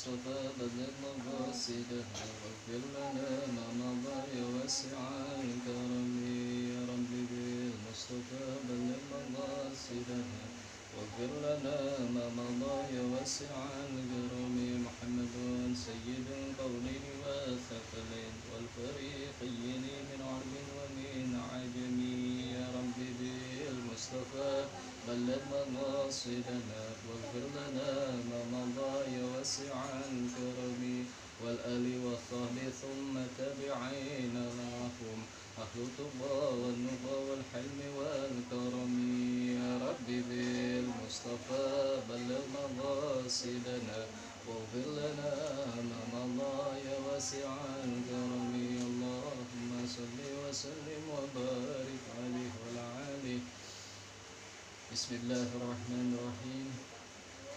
المصطفى بلغ مقاصدنا واغفر لنا ما مضى يا واسع الكرم يا رب بالمصطفى بلغ مقاصدنا واغفر لنا ما مضى يا واسع الكرم محمد سيد القولين والثقلين والفريقين من عرب ومن عجم يا رب بالمصطفى بلغ مقاصدنا واغفر لنا ما مضى يا واسع الكرم والآل والصحب ثم تبعين معهم أهل الطغى والنقى والحلم والكرم يا رب بالمصطفى بلغ مقاصدنا واغفر لنا ما مضى يا واسع الكرم اللهم صل وسلم وبارك عليه وعلى آله. Bismillahirrahmanirrahim.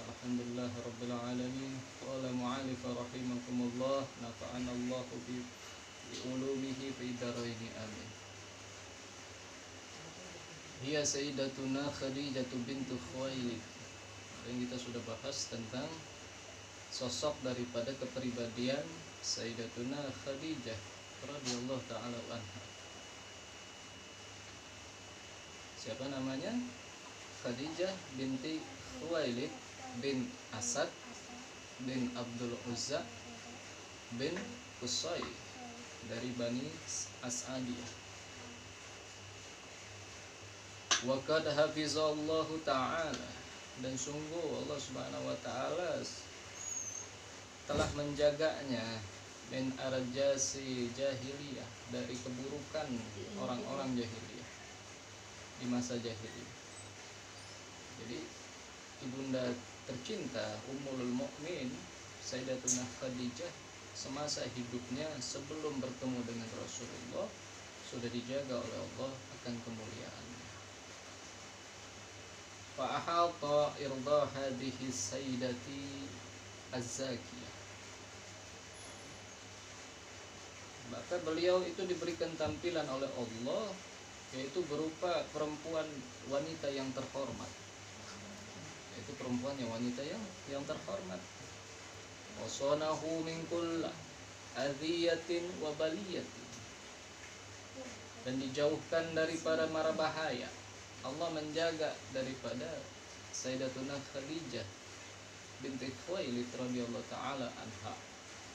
Alhamdulillah rabbil alamin. Qala mu'alif rahimakumullah, nafa'ana Allahu bi ulumihi fi daraini amin. Hiya sayyidatuna Khadijah bintu Khuwailid. Yang kita sudah bahas tentang sosok daripada kepribadian Sayyidatuna Khadijah radhiyallahu taala anha. Siapa namanya? Khadijah binti Khuwailid bin Asad bin Abdul Uzza bin Qusay dari Bani As'adiyah. Wa qad hafizallahu ta'ala, dan sungguh Allah Subhanahu wa taala telah menjaganya min arjasi jahiliyah, dari keburukan orang-orang jahiliyah di masa jahiliyah. Jadi ibunda tercinta Ummul Mukmin Sayyidatuna Khadijah semasa hidupnya sebelum bertemu dengan Rasulullah sudah dijaga oleh Allah akan kemuliaannya. Fa ahata irda hadhihi sayyidati az-zakiyah, maka beliau itu diberikan tampilan oleh Allah, yaitu berupa perempuan wanita yang terhormat, yaitu perempuan yang wanita yang terhormat. Wasanahu min kulli adhiyatin wa baliyatin, dan dijauhkan daripada mara bahaya. Allah menjaga daripada Sayyidatuna Khadijah binti Khuwailid radhiyallahu taala anha.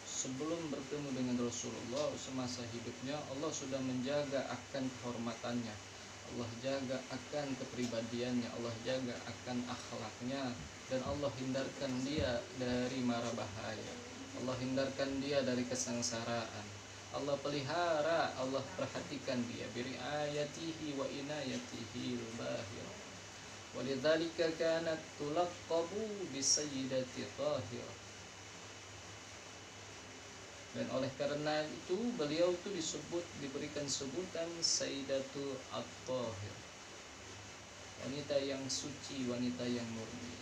Sebelum bertemu dengan Rasulullah semasa hidupnya, Allah sudah menjaga akan kehormatannya, Allah jaga akan kepribadiannya, Allah jaga akan akhlaknya, dan Allah hindarkan dia dari mara bahaya, Allah hindarkan dia dari kesengsaraan, Allah pelihara, Allah perhatikan dia biriayatihi wa inayatihi al-bahira. Walidzalika kanat tulaqqabu bisayyidati tahirah, dan oleh karena itu beliau itu diberikan sebutan Sayyidatu At-Tahir, wanita yang suci, wanita yang murni.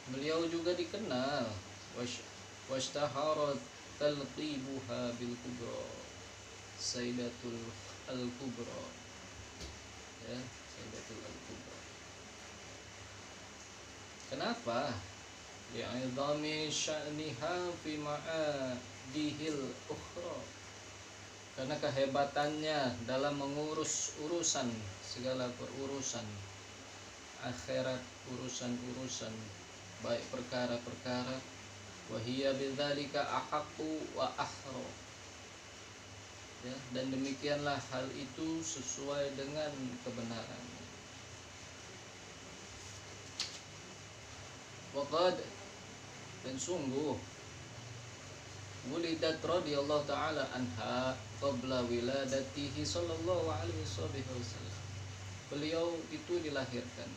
Beliau juga dikenal washtaharat talqibuha bil kubra, Sayyidatul Al-Kubra, ya, Sayyidatul Al-Kubra. Kenapa? Li'idhami sya'niha fi ma'adihil ukhra, karena kehebatannya dalam mengurus urusan, segala perurusan akhirat, urusan-urusan baik perkara-perkara. Wa hiya bidzalika ahaqqu wa ahra, ya, dan demikianlah hal itu sesuai dengan kebenaran. Waqad, dan sungguh, wulidat radhiyallahu taala anha qabla wiladatihi sallallahu alaihi wasallam. Beliau itu dilahirkan,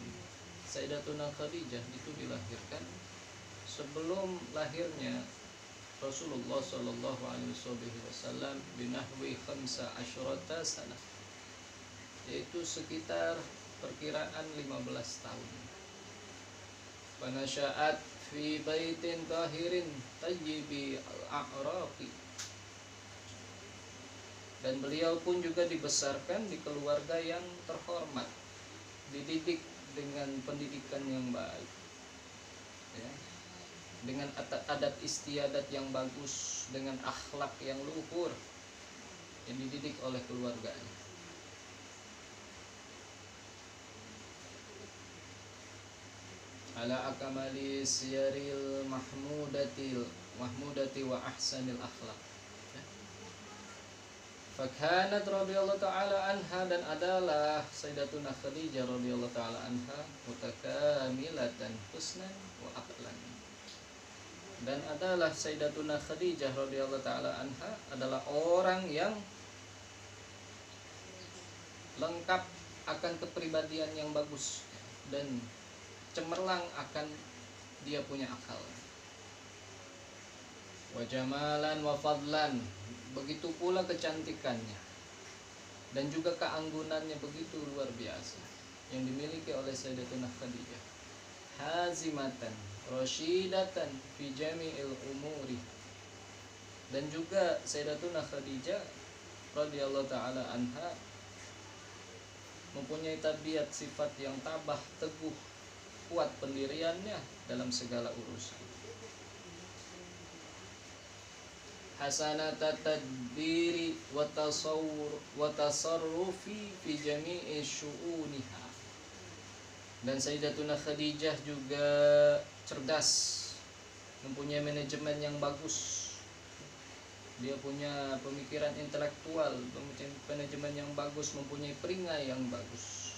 Sayyidatuna Khadijah itu dilahirkan sebelum lahirnya Rasulullah sallallahu alaihi wasallam binahwi 15 sana, yaitu sekitar perkiraan 15 tahun. Panasya'at fi baitin tahirin tayyibi al-a'raqi, dan beliau pun juga dibesarkan di keluarga yang terhormat, dididik dengan pendidikan yang baik, ya, dengan adat istiadat yang bagus, dengan akhlak yang luhur yang dididik oleh keluarganya. Ala akamali siyaril mahmudati wa ahsanil akhlak. Fakhanat radhiyallahu ta'ala anha, dan adalah Sayyidatuna Khadijah radhiyallahu ta'ala anha mutakamilatan husnan wa aqlan. Dan adalah Sayyidatuna Khadijah radhiyallahu ta'ala anha adalah orang yang lengkap akan kepribadian yang bagus dan cemerlang akan dia punya akal. Wa jamalan wa fadlan, begitu pula kecantikannya dan juga keanggunannya begitu luar biasa yang dimiliki oleh Sayyidatuna Khadijah. Hazimatan rasyidatan fi jami'il umuri, dan juga Sayyidatuna Khadijah radhiyallahu ta'ala anha mempunyai tabiat sifat yang tabah, teguh, kuat pendiriannya dalam segala urusan. Hasanata tadbiri wa tasarrufi fi jami'i syu'uniha. Dan Sayyidatuna Khadijah juga cerdas, mempunyai manajemen yang bagus. Dia punya pemikiran intelektual, mempunyai manajemen yang bagus, mempunyai peringai yang bagus.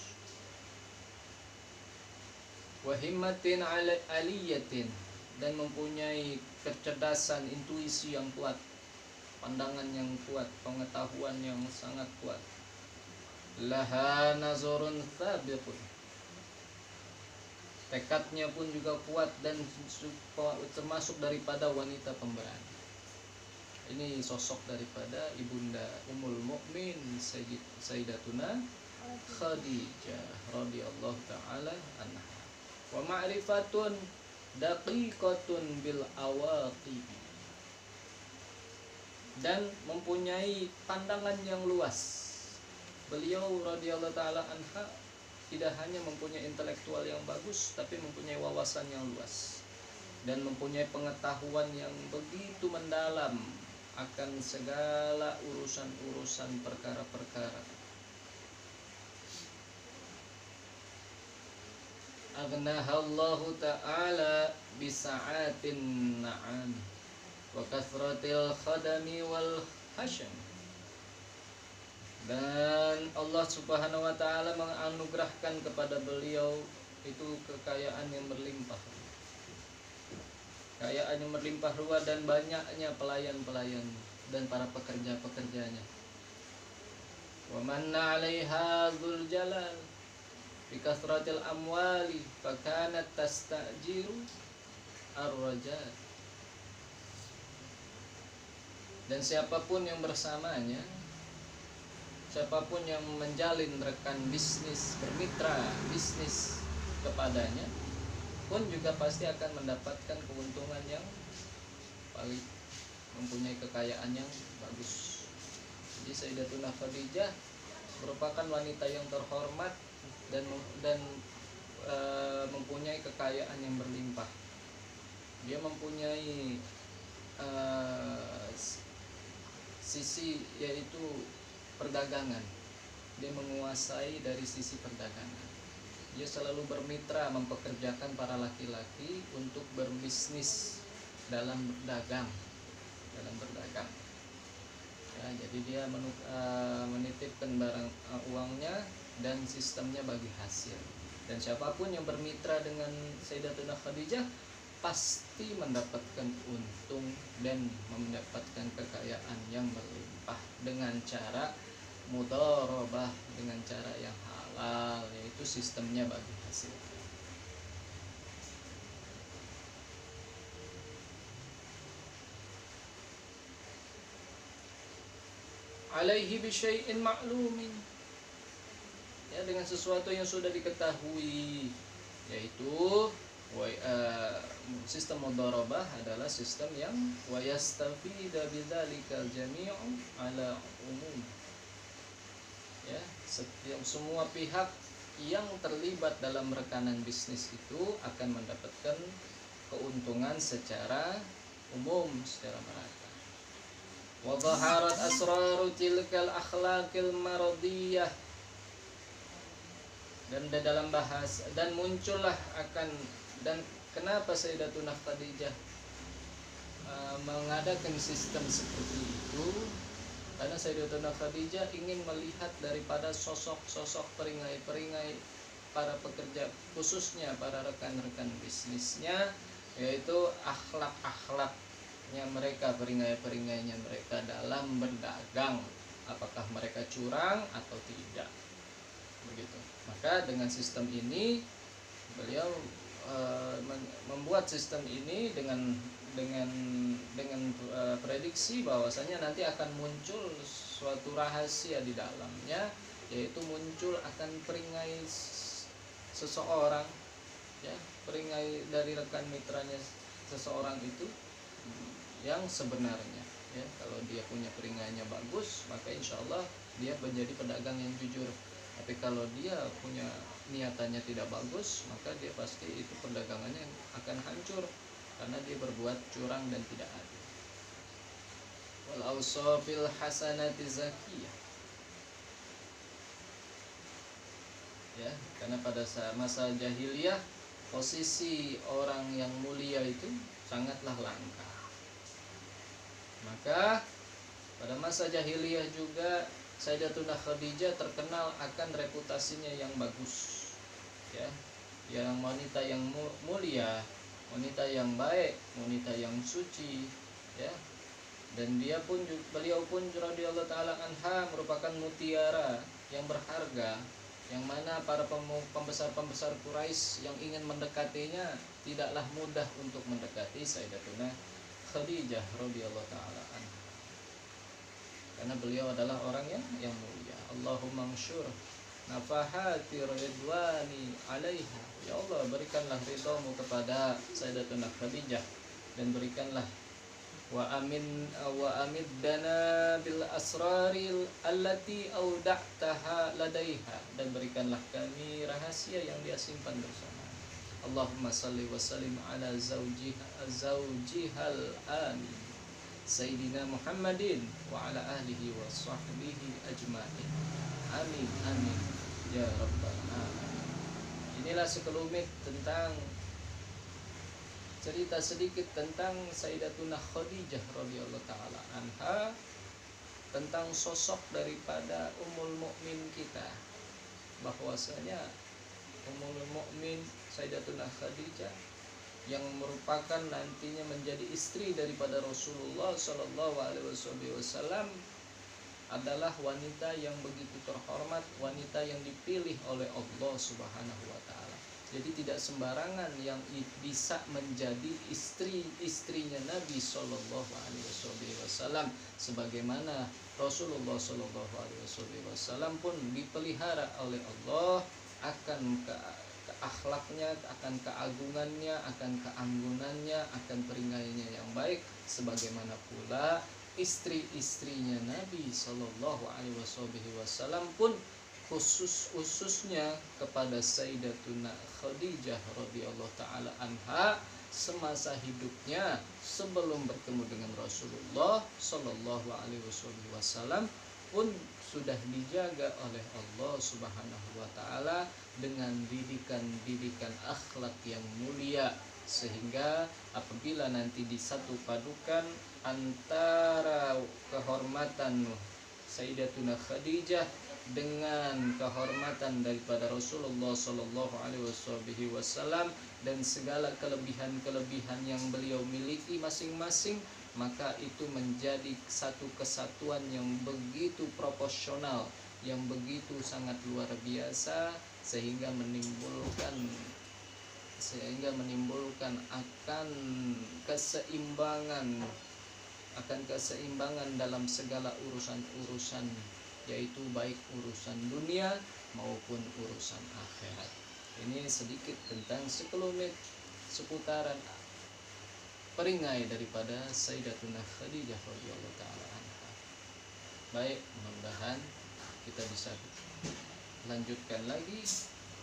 Wa himmatin aliyatin, dan mempunyai kecerdasan, intuisi yang kuat, pandangan yang kuat, pengetahuan yang sangat kuat. Laha nazarun thabiqun, tekadnya pun juga kuat dan termasuk daripada wanita pemberani. Ini sosok daripada ibunda Ummul Mukmin Sayyidatuna Khadijah radhiyallahu ta'ala anha. Wa ma'rifatun daqiqatun bil awaqib, dan mempunyai pandangan yang luas. Beliau radhiyallahu ta'ala anha tidak hanya mempunyai intelektual yang bagus, tapi mempunyai wawasan yang luas dan mempunyai pengetahuan yang begitu mendalam akan segala urusan-urusan perkara-perkara. Aghnahallahu ta'ala bisa'atin na'am wa kathratil khadami wal hasham. Dan Allah Subhanahu wa ta'ala menganugerahkan kepada beliau itu kekayaan yang berlimpah, kekayaan yang berlimpah ruah, dan banyaknya pelayan-pelayan dan para pekerja-pekerjanya. Wa manna 'alaiha dzul jalal bi kasratil amwali fa kanat tastajiru ar-rajal. Dan siapapun yang bersamanya, siapapun yang menjalin rekan bisnis, bermitra bisnis kepadanya, pun juga pasti akan mendapatkan keuntungan yang paling, mempunyai kekayaan yang bagus. Jadi Sayyidatuna Khadijah merupakan wanita yang terhormat dan mempunyai kekayaan yang berlimpah. Dia mempunyai sisi yaitu perdagangan. Dia menguasai dari sisi perdagangan. Dia selalu bermitra, mempekerjakan para laki-laki untuk berbisnis dalam berdagang, ya, jadi dia menitipkan barang uangnya dan sistemnya bagi hasil. Dan siapapun yang bermitra dengan Sayyidatuna Khadijah pasti mendapatkan untung dan mendapatkan kekayaan yang berlimpah dengan cara mudharabah, dengan cara yang halal, yaitu sistemnya bagi hasil. Alaihi bisyai'in ma'lumin, ya, dengan sesuatu yang sudah diketahui, yaitu sistem mudharabah adalah sistem yang wa yastafida bidzalikal jami'u ala umum, ya, setiap semua pihak yang terlibat dalam rekanan bisnis itu akan mendapatkan keuntungan secara umum, secara merata. Wa dhaharat asraru tilkal akhlaqil maradiyah, dan dalam bahasa, dan muncullah akan, dan kenapa Sayyidatuna Khadijah mengadakan sistem seperti itu, karena Sayyidatuna Khadijah ingin melihat daripada sosok-sosok peringai-peringai para pekerja, khususnya para rekan-rekan bisnisnya, yaitu akhlak-akhlaknya mereka, peringai-peringainya mereka dalam berdagang, apakah mereka curang atau tidak, begitu. Maka dengan sistem ini beliau membuat sistem ini dengan prediksi bahwasanya nanti akan muncul suatu rahasia di dalamnya, yaitu muncul akan peringai seseorang, ya, peringai dari rekan mitranya seseorang itu yang sebenarnya, ya. Kalau dia punya peringainya bagus, maka insya Allah dia menjadi pedagang yang jujur. Tapi kalau dia punya niatannya tidak bagus, maka dia pasti itu perdagangannya akan hancur, karena dia berbuat curang dan tidak adil. Wal awsafil hasanati zakiyah, ya, karena pada masa jahiliyah posisi orang yang mulia itu sangatlah langka. Maka pada masa jahiliyah juga Sayyidatuna Khadijah terkenal akan reputasinya yang bagus, ya, yang wanita yang mulia, wanita yang baik, wanita yang suci, ya. Dan beliau pun radhiyallahu taala anha merupakan mutiara yang berharga, yang mana para pembesar-pembesar Quraisy yang ingin mendekatinya tidaklah mudah untuk mendekati Sayyidatuna Khadijah radhiyallahu taala anha, karena beliau adalah orang yang mulia. Allahumma ansyur nafahati ridwani alaiha, ya Allah, berikanlah ridhamu kepada Sayyidatuna Khadijah, dan berikanlah wa amiddana bil asraril allati auda'taha ladaiha, dan berikanlah kami rahasia yang dia simpan bersama. Allahumma salli wa sallim ala zaujihal amin Sayyidina Muhammadin wa ala ahlihi wa sahbihi ajma'in. Amin amin ya rabbal alamin. Inilah sekelumit tentang cerita sedikit tentang Sayyidatuna Khadijah radhiyallahu taala anha, tentang sosok daripada Ummul Mukmin kita, bahwasanya Ummul Mukmin Sayyidatuna Khadijah yang merupakan nantinya menjadi istri daripada Rasulullah Shallallahu Alaihi Wasallam adalah wanita yang begitu terhormat, wanita yang dipilih oleh Allah Subhanahu Wa Taala. Jadi tidak sembarangan yang bisa menjadi istrinya Nabi Shallallahu Alaihi Wasallam, sebagaimana Rasulullah Shallallahu Alaihi Wasallam pun dipelihara oleh Allah akan akhlaknya, akan keagungannya, akan keanggunannya, akan peringainya yang baik, sebagaimana pula istri-istrinya Nabi Shallallahu Alaihi Wasallam pun khususnya kepada Sayyidatuna Khadijah radhiyallahu taala anha semasa hidupnya sebelum bertemu dengan Rasulullah Shallallahu Alaihi Wasallam pun sudah dijaga oleh Allah Subhanahu wa taala dengan didikan akhlak yang mulia, sehingga apabila nanti disatu padukan antara kehormatan Sayyidatuna Khadijah dengan kehormatan daripada Rasulullah Shallallahu Alaihi Wasallam dan segala kelebihan-kelebihan yang beliau miliki masing-masing, maka itu menjadi satu kesatuan yang begitu proporsional, yang begitu sangat luar biasa, sehingga menimbulkan akan keseimbangan dalam segala urusan-urusan, yaitu baik urusan dunia maupun urusan akhirat. Ini sedikit tentang sekelumit seputaran peringai daripada Sayyidatuna Khadijah radhiyallahu taala anha. Baik, mudah-mudahan kita bisa lanjutkan lagi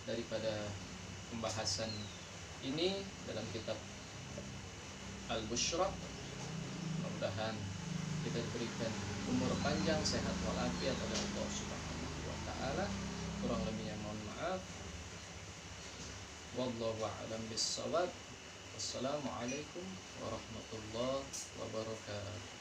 daripada pembahasan ini dalam kitab Al-Bushra. Mudah-mudahan kita diberikan umur panjang, sehat walafiat oleh Allah Subhanahu wa taala. Kurang lebihnya mohon maaf. Wallahu a'lam bissawab. Wassalamualaikum warahmatullahi wabarakatuh.